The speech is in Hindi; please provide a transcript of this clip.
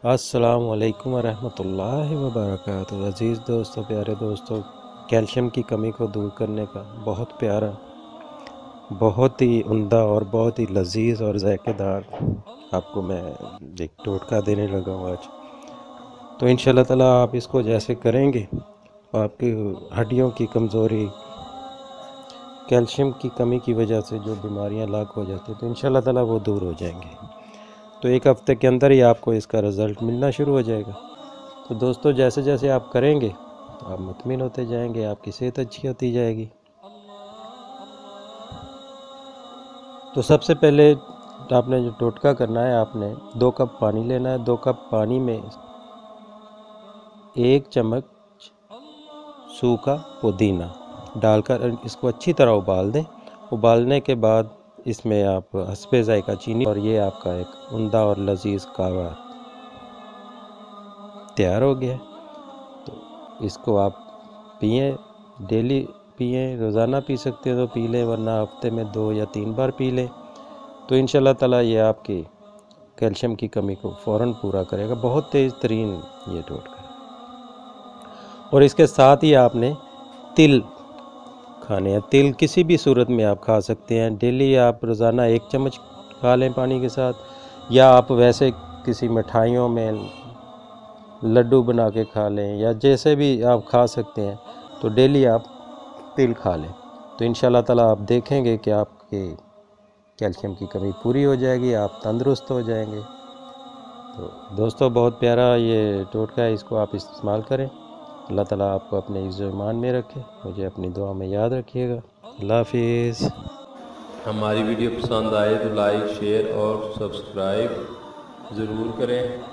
अस्सलामु अलैकुम वरहमतुल्लाहि वबरकातुहू। अज़ीज़ दोस्तों, प्यारे दोस्तों, कैल्शियम की कमी को दूर करने का बहुत प्यारा, बहुत ही उम्दा और बहुत ही लजीज और ज़ायकेदार आपको मैं एक टोटका देने लगा हूँ आज। तो इंशाल्लाह ताला आप इसको जैसे करेंगे आपकी हड्डियों की कमज़ोरी, कैल्शियम की कमी की वजह से जो बीमारियाँ लाक हो जाती हैं, तो इंशाल्लाह ताला वो दूर हो जाएंगी। तो एक हफ़्ते के अंदर ही आपको इसका रिज़ल्ट मिलना शुरू हो जाएगा। तो दोस्तों, जैसे जैसे आप करेंगे तो आप मुतमिन होते जाएंगे, आपकी सेहत अच्छी होती जाएगी। तो सबसे पहले आपने जो टोटका करना है, आपने 2 कप पानी लेना है। 2 कप पानी में 1 चम्मच सूखा पुदीना डालकर इसको अच्छी तरह उबाल दें। उबालने के बाद इसमें आप हस्बे ज़ायका चीनी, और ये आपका एक उम्दा और लजीज कावा तैयार हो गया। तो इसको आप पिएं, डेली पिएं, रोज़ाना पी सकते हो तो पी लें, वरना हफ्ते में 2 या 3 बार पी लें। तो इंशाल्लाह ताला ये आपकी कैल्शियम की कमी को फ़ौरन पूरा करेगा। बहुत तेज़ तरीन ये टोटका है। और इसके साथ ही आपने तिल खाने हैं। तिल किसी भी सूरत में आप खा सकते हैं। डेली आप रोज़ाना 1 चम्मच खा लें पानी के साथ, या आप वैसे किसी मिठाइयों में लड्डू बना के खा लें, या जैसे भी आप खा सकते हैं। तो डेली आप तिल खा लें, तो इंशाल्लाह ताला आप देखेंगे कि आपके कैल्शियम की कमी पूरी हो जाएगी, आप तंदुरुस्त हो जाएंगे। तो दोस्तों, बहुत प्यारा ये टोटका है, इसको आप इस्तेमाल करें। अल्लाह ताला आपको अपने इज़्ज़ो ईमान में रखे। मुझे अपनी दुआ में याद रखिएगा। अल्लाह हाफिज़। हमारी वीडियो पसंद आए तो लाइक, शेयर और सब्सक्राइब ज़रूर करें।